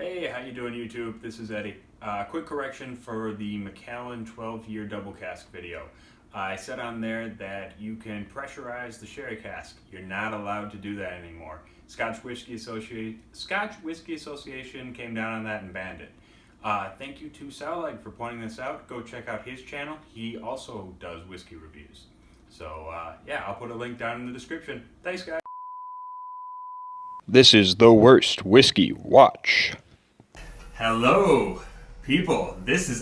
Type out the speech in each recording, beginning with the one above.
Hey, how you doing, YouTube? This is Eddie. Quick correction for the Macallan 12-year double cask video. I said on there that you can pressurize the sherry cask. You're not allowed to do that anymore. Scotch Whisky Association came down on that and banned it. Thank you to SOWLEG for pointing this out. Go check out his channel. He also does whiskey reviews. So, yeah, I'll put a link down in the description. Thanks, guys. This is the worst whiskey watch. Hello, people.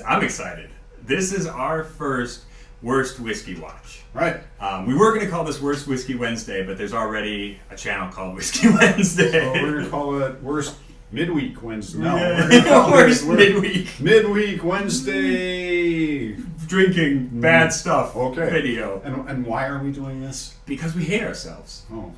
I'm excited. This is our first worst whiskey watch. Right. We were going to call this Worst Whiskey Wednesday, but there's already a channel called Whiskey Wednesday. So we're going to call it Worst Midweek Wednesday. No, Yeah. we're going to call Worst it Midweek. Midweek Wednesday. Drinking bad stuff Okay. video. And why are we doing this? Because we hate ourselves. Oh.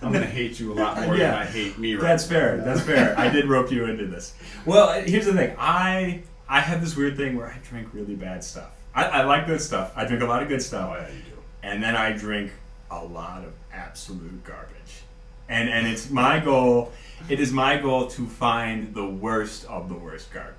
I'm going to hate you a lot more Yeah. than I hate me right That's now. fair. That's fair. I did rope you into this. Well, here's the thing. I have this weird thing where I drink really bad stuff. I like good stuff. I drink a lot of good stuff. Oh, yeah, you do. And then I drink a lot of absolute garbage. And it's my goal. It is my goal to find the worst of the worst garbage.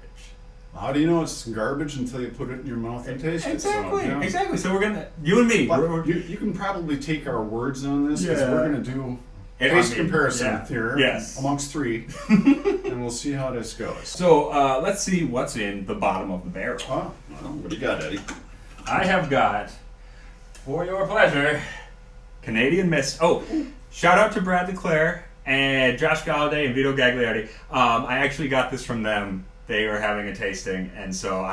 How do you know it's garbage until you put it in your mouth and taste it? Exactly. So, you know. Exactly. So we're gonna, you and me. But you can probably take our words on this because Yeah. we're going to do And taste I mean, comparison yeah. here Yes. amongst three, and we'll see how this goes. So let's see what's in the bottom of the barrel. Oh, well, what do you got, Eddie? I have got, for your pleasure, Canadian Mist. Oh, shout out to Brad LeClaire and Josh Galladay and Vito Gagliardi. I actually got this from them. They were having a tasting, and so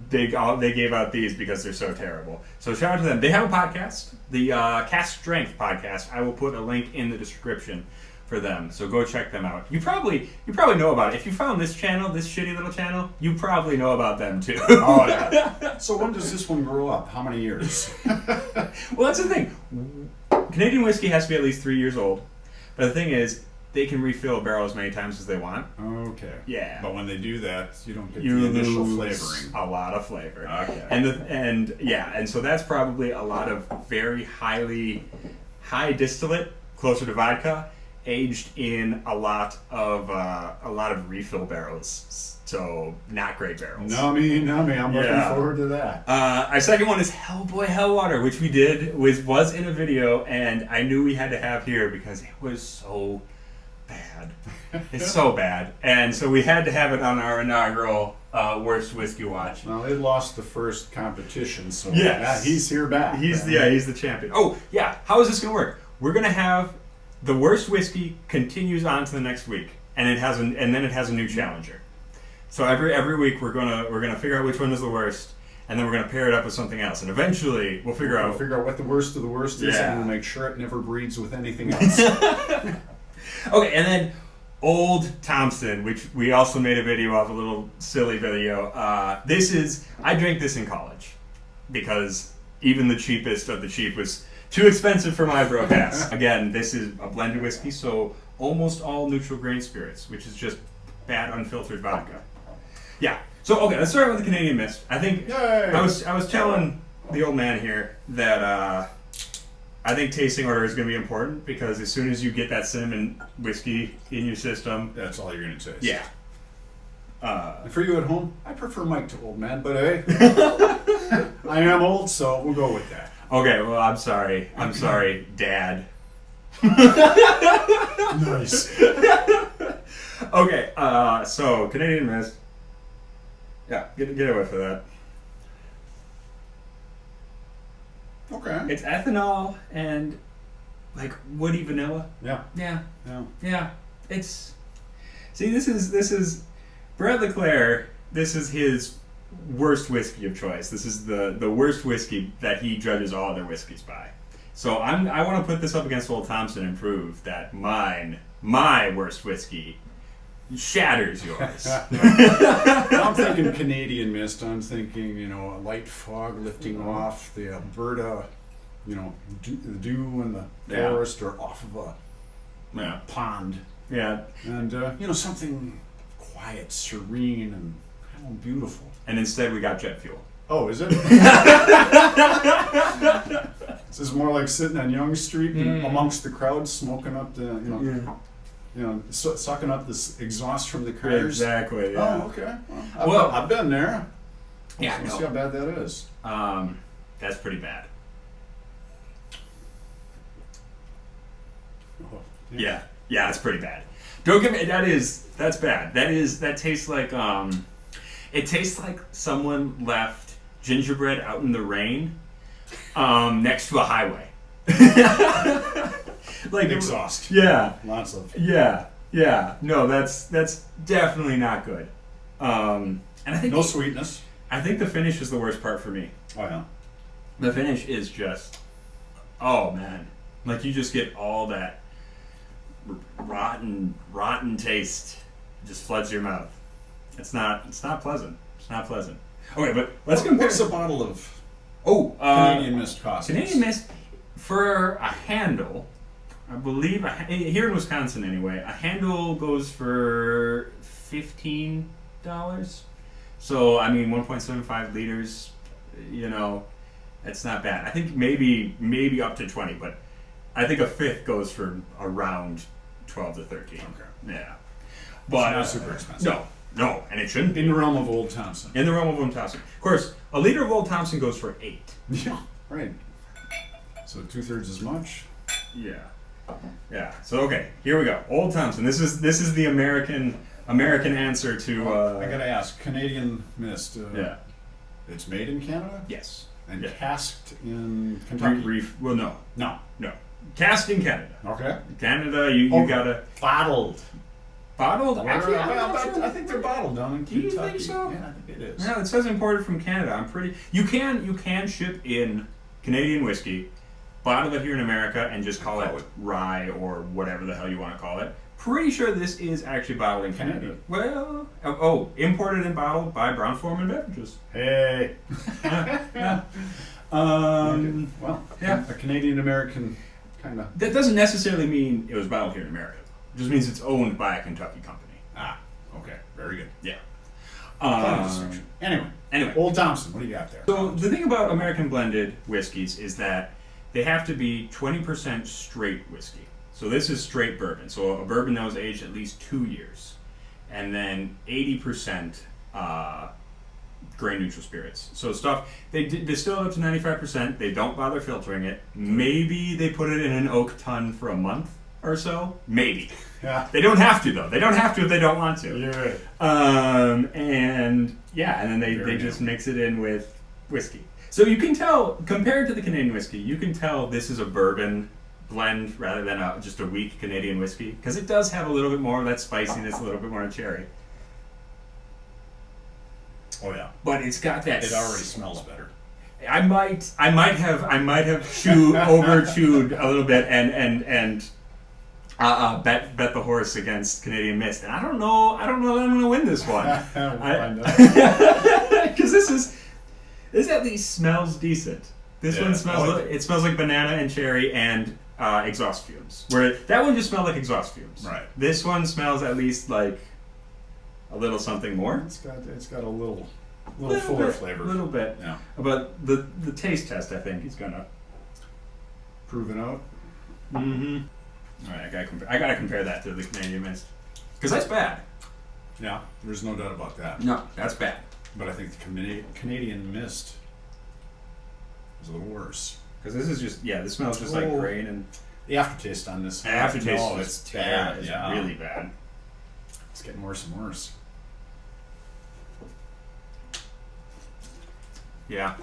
they gave out these because they're so terrible. So shout out to them. They have a podcast, the Cask Strength podcast. I will put a link in the description for them. So go check them out. You probably know about it. If you found this channel, this shitty little channel, you probably know about them too. Oh, yeah. So when does this one grow up? How many years? Well, that's the thing. Canadian whiskey has to be at least 3 years old. But the thing is, they can refill a barrel as many times as they want. Okay. Yeah. But when they do that, you don't get You the initial lose flavoring. a lot of flavor. Okay. And so that's probably a lot of very high distillate, closer to vodka, aged in a lot of refill barrels. So not great barrels. Nummy. I'm looking Yeah. forward to that. Our second one is Hellboy Hellwater, which we did was in a video, and I knew we had to have here because it was so bad. It's so bad, and so we had to have it on our inaugural Worst Whiskey Watch. Well, they lost the first competition, so Yes. yeah, he's here back. He's the champion. Oh yeah, how is this gonna work? We're gonna have the worst whiskey continues on to the next week, and then it has a new challenger. So every week we're gonna figure out which one is the worst, and then we're gonna pair it up with something else, and eventually we'll figure out what the worst of the worst is, Yeah. and we'll make sure it never breeds with anything else. Okay, and then Old Thompson, which we also made a video of, a little silly video. I drank this in college because even the cheapest of the cheap was too expensive for my bro cask. Again, this is a blended whiskey, so almost all neutral grain spirits, which is just bad unfiltered vodka. Yeah. So okay, let's start with the Canadian Mist. I think Yay! I was telling the old man here that I think tasting order is going to be important because as soon as you get that cinnamon whiskey in your system, That's all you're going to taste. yeah. And for you at home, I prefer Mike to old man, but hey, I am old, so we'll go with that. Okay, well, I'm sorry. I'm sorry, Dad. Nice. Okay, so Canadian Mist. Yeah, get away for that. Okay. It's ethanol and like woody vanilla. Yeah. Yeah. Yeah. Yeah, this is Brad LeClaire. This is his worst whiskey of choice. This is the worst whiskey that he judges all other whiskeys by. So I want to put this up against Old Thompson and prove that my worst whiskey shatters yours. I'm thinking Canadian Mist. I'm thinking, a light fog lifting off the Alberta, the dew in the Yeah. forest or off of a Yeah. pond. Yeah. And, something quiet, serene, and kind of beautiful. And instead we got jet fuel. Oh, is it? This is more like sitting on Yonge Street amongst the crowd smoking up the, sucking up this exhaust from the cars. Exactly. Yeah. Oh, okay. Well, I've been there. Yeah. Let's see how bad that is. That's pretty bad. Oh, Yeah, that's pretty bad. Don't get me. That's bad. That tastes like it tastes like someone left gingerbread out in the rain, next to a highway. Like exhaust. Yeah. Lots of. Yeah. No, that's definitely not good. And I think No sweetness. I think the finish is the worst part for me. Oh yeah. The finish is just, oh man, like you just get all that rotten taste just floods your mouth. It's not pleasant. It's not pleasant. Okay, but let's compare. What's a bottle of Canadian Mist cost? Canadian Mist for a handle, I believe here in Wisconsin anyway, a handle goes for $15. So I mean 1.75 liters, it's not bad. I think maybe up to 20, but I think a fifth goes for around 12 to 13. Okay. Yeah. But not super expensive. No, and it shouldn't be. In the realm of Old Thompson. In the realm of Old Thompson. Of course, a liter of Old Thompson goes for 8. Yeah, right. So 2/3 as much. Yeah. So okay, here we go. Old Thompson. This is the American answer to. I gotta ask, Canadian Mist. Yeah. It's made in Canada Yes. and Yeah. casked in Kentucky. Well, no. No. Cast in Canada. Okay. Canada, you gotta Bottled. bottled. Actually, I'm not I sure. think they're bottled down in Do you Kentucky. think so? Yeah, I think it is. No, it says imported from Canada. I'm pretty. You can ship in Canadian whiskey, bottle it here in America, and just call it rye or whatever the hell you want to call it. Pretty sure this is actually bottled in Canada. Well, imported and bottled by Brown-Forman Beverages. Hey. Yeah. Well, Yeah. a Canadian American kind of. That doesn't necessarily mean it was bottled here in America. It just means it's owned by a Kentucky company. Ah, okay, very good. Yeah. Anyway, Old Thompson, what do you got there? So the thing about American blended whiskeys is that they have to be 20% straight whiskey. So this is straight bourbon. So a bourbon that was aged at least 2 years. And then 80% grain neutral spirits. So stuff, they distill it up to 95%. They don't bother filtering it. Maybe they put it in an oak tun for a month or so. Maybe. Yeah. They don't have to though. They don't have to if they don't want to. You're right. And then they just mix it in with whiskey. So you can tell, compared to the Canadian whiskey, you can tell this is a bourbon blend rather than just a weak Canadian whiskey, because it does have a little bit more of that spiciness, a little bit more of cherry. Oh yeah. But it's got that. It already smells better. I might have over chewed a little bit and bet the horse against Canadian Mist, and I don't know that I'm gonna win this one. Because this at least smells decent. This one smells. It smells like banana and cherry and exhaust fumes. Where that one just smelled like exhaust fumes. Right. This one smells at least like a little something more. It's got a little fuller flavor. A little bit. Yeah. But the taste test, I think, is gonna prove it out. Mm-hmm. All right, I gotta compare that to the Canadian Mist, because that's bad. Yeah, there's no doubt about that. No, that's bad. But I think the Canadian Mist is a little worse. Because this is just this smells just like grain and the aftertaste on this. Aftertaste it's is bad. It's Yeah, really bad. It's getting worse and worse. Yeah.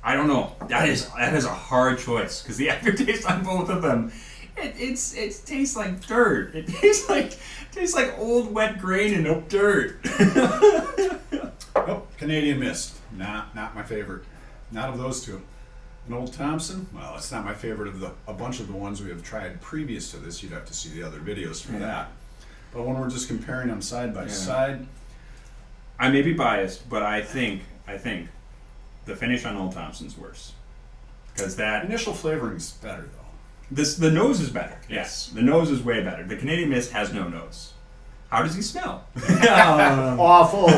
I don't know. That is a hard choice, because the aftertaste on both of them, it tastes like dirt. It tastes like old wet grain and dirt. Nope, Canadian Mist. Not my favorite. Not of those two. And Old Thompson, well, it's not my favorite of a bunch of the ones we have tried previous to this. You'd have to see the other videos for that. But when we're just comparing them side by side, I may be biased, but I think the finish on Old Thompson's worse, because that initial flavoring's better though. the nose is better. Yes, the nose is way better. The Canadian Mist has no nose. How does he smell? Awful.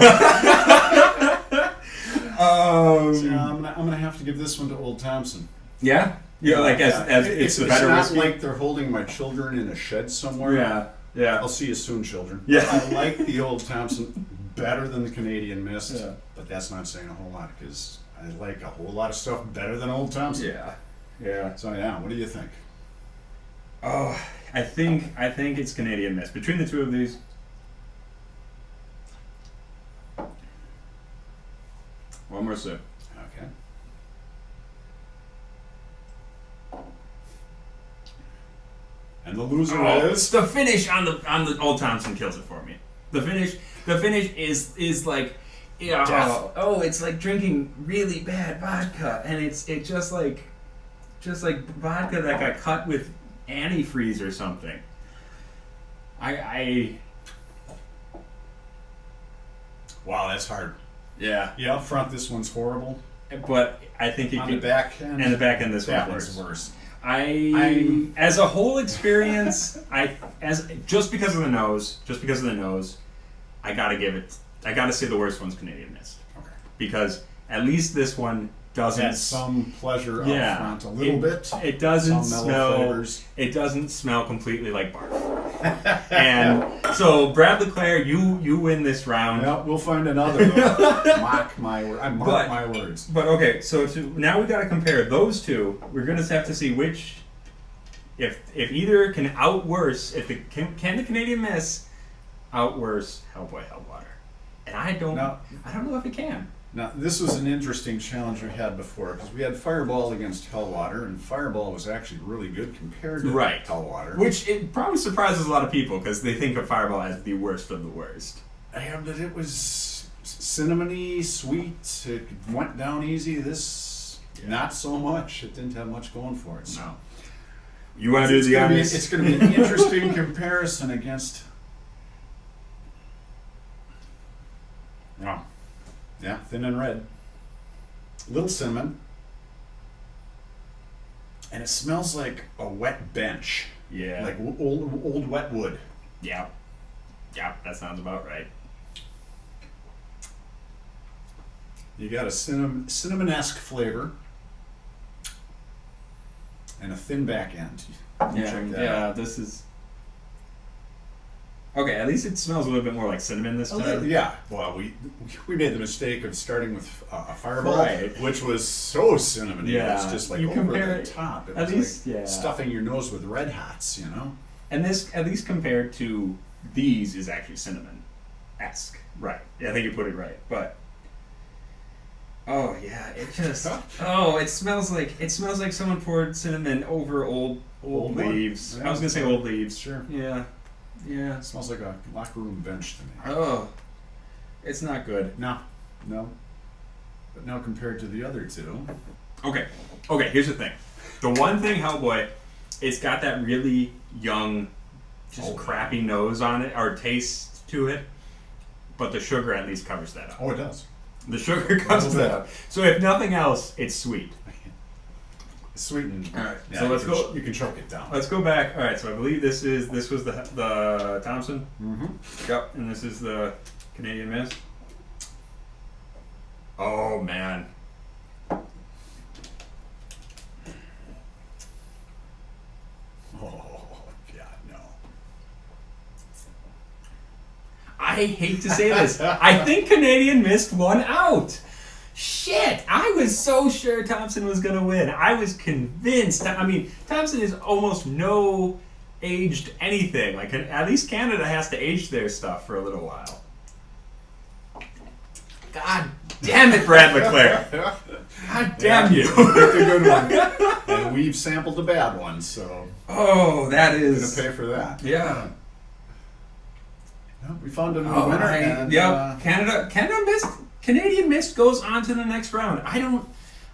So I'm gonna have to give this one to Old Thompson. Yeah, like as it's the better not whiskey. like they're holding my children in a shed somewhere. Yeah. I'll see you soon, children. Yeah. I like the Old Thompson better than the Canadian Mist, Yeah. but that's not saying a whole lot because I like a whole lot of stuff better than Old Thompson. Yeah. Yeah. So yeah, what do you think? Oh, I think it's Canadian Mist. Between the two of these, one more sip. Okay. And the loser is It's the finish on the Old Thompson kills it for me. The finish is like, yeah, Death. it's like drinking really bad vodka, and it's just like vodka that got cut with antifreeze or something. wow, that's hard. Yeah, Yeah, up front, this one's horrible. but I think it On could, the back end, and the back end, this that one's one's worse. worse. As a whole experience, just because of the nose, I gotta say the worst one's Canadian Mist. Okay. Because at least this one doesn't. Had some pleasure up Yeah, front, a little bit. It doesn't Some mellow smell. flavors. It doesn't smell completely like barf. And so, Brad Leclerc, you win this round. Yeah, we'll find another. Though. Mark my word. I mark my words. But okay, so now we got to compare those two. We're gonna have to see which, if either can outworse, can the Canadian Mist outworse Hellboy Hellwater, and I don't know if it can. Now, this was an interesting challenge we had before because we had Fireball against Hellwater, and Fireball was actually really good compared to Hellwater. Which it probably surprises a lot of people because they think of Fireball as the worst of the worst. Yeah, but it was cinnamony, sweet. It went down easy. This, not so much. It didn't have much going for it. So. No. You want to do the honors? It's going to be an interesting comparison against. Wow. Yeah, thin and red. Little cinnamon. And it smells like a wet bench. Yeah. Like old wet wood. Yeah. Yeah, that sounds about right. You got a cinnamon-esque flavor. And a thin back end. Check that out. This is... Okay, at least it smells a little bit more like cinnamon this time. Yeah, well, we made the mistake of starting with a Fireball, Right. which was so cinnamony. Yeah. It was just like You over compare the it- top. It at was least, like yeah. stuffing your nose with Red Hots, you know? And this, at least compared to these, is actually cinnamon-esque. Right. Yeah, I think you put it right. But... Oh, yeah, it just... Oh, it smells like someone poured cinnamon over old Old wood. leaves. Yeah. I was going to say old leaves. Sure. Yeah. Yeah. It smells like a locker room bench to me. Oh, it's not good. No. But now compared to the other two. Okay, here's the thing. The one thing Hellboy, it's got that really young, just crappy nose on it, or taste to it, but the sugar at least covers that up. Oh, it does. The sugar covers that up. So if nothing else, it's sweet. It's sweetened. All right, Yeah, so let's go. You can choke it down. Let's go back. All right, so I believe this was the Thompson. Mm-hmm. Yep, and this is the Canadian Mist. Oh man. Oh, God, no. I hate to say this. I think Canadian Mist won out. Shit! I was so sure Thompson was gonna win. I was convinced. I mean, Thompson is almost no aged anything. Like, at least Canada has to age their stuff for a little while. God damn it, Brad Leclerc. God damn you. Picked a good one. And we've sampled the bad one, so Oh, that we're is... gonna pay for that. Yeah. Well, we found a new Oh, winner. And, yep. Canadian Mist goes on to the next round.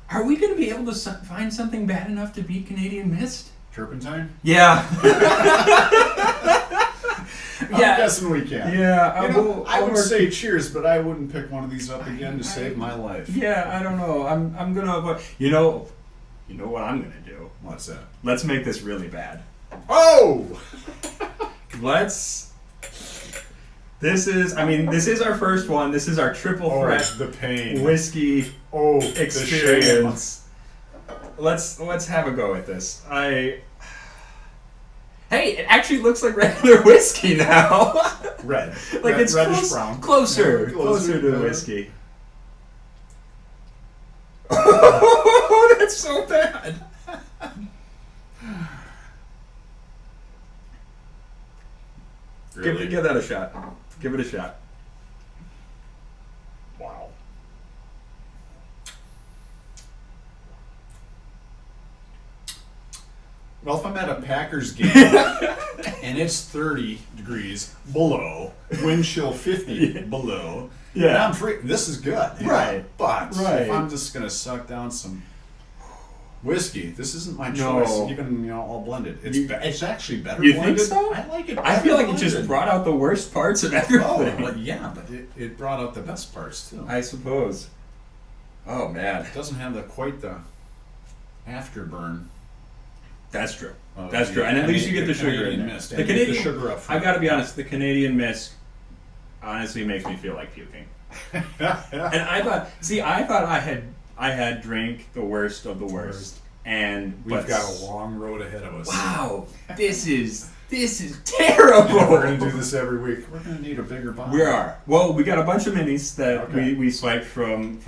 Are we going to be able to find something bad enough to beat Canadian Mist? Turpentine? Yeah. I'm guessing we can. Yeah. I would say cheers, but I wouldn't pick one of these up again to save my life. Yeah, I don't know. I'm gonna avoid. You know what I'm gonna do? What's that? Let's make this really bad. Oh! This is our first one. This is our triple threat the pain. whiskey Oh, experience. Let's have a go at this. Have Hey, it actually looks like regular whiskey now. Red. Like it's reddish brown. Closer Yeah, to the yeah. whiskey. Oh, that's so bad. Really? Give that a shot. Give it a shot. Wow. Well, if I'm at a Packers game and it's 30 degrees below, wind chill 50 below, Yeah. and I'm free, this is good. Right. But Right. if I'm just going to suck down some whiskey, this isn't my No. choice. Even all blended. It's actually better You blended. think so? I like it. I feel like it blended. just brought out the worst parts of Oh, everything. but yeah, but it brought out the best parts too. I suppose. Oh man, It doesn't have quite the afterburn. that's true. of That's the true, and at least you get the sugar Canadian in there. mist. The And you get Canadian the sugar up I front. got to be honest. The Canadian mist honestly makes me feel like puking. And I thought I had drank the worst of the worst, and We've but got a long road ahead of us. wow, this is terrible. We're going to do this every week. We're going to need a bigger bottle. We are. Well, we got a bunch of minis that Okay. we swiped from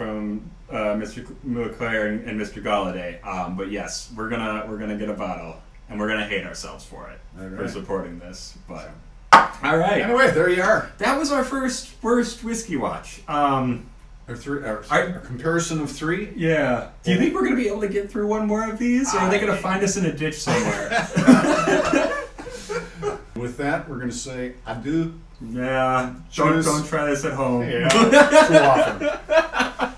Mr. McClare and Mr. Galladay. But yes, we're gonna get a bottle, and we're gonna hate ourselves for it All for right. supporting this. But all right, Anyway, there you are. that was our first whiskey watch. A comparison of 3. Yeah. Do you think we're gonna be able to get through one more of these, or are they gonna find us in a ditch somewhere? With that, we're going to say adieu. Yeah. Cheers. Don't try this at home. Yeah, too often.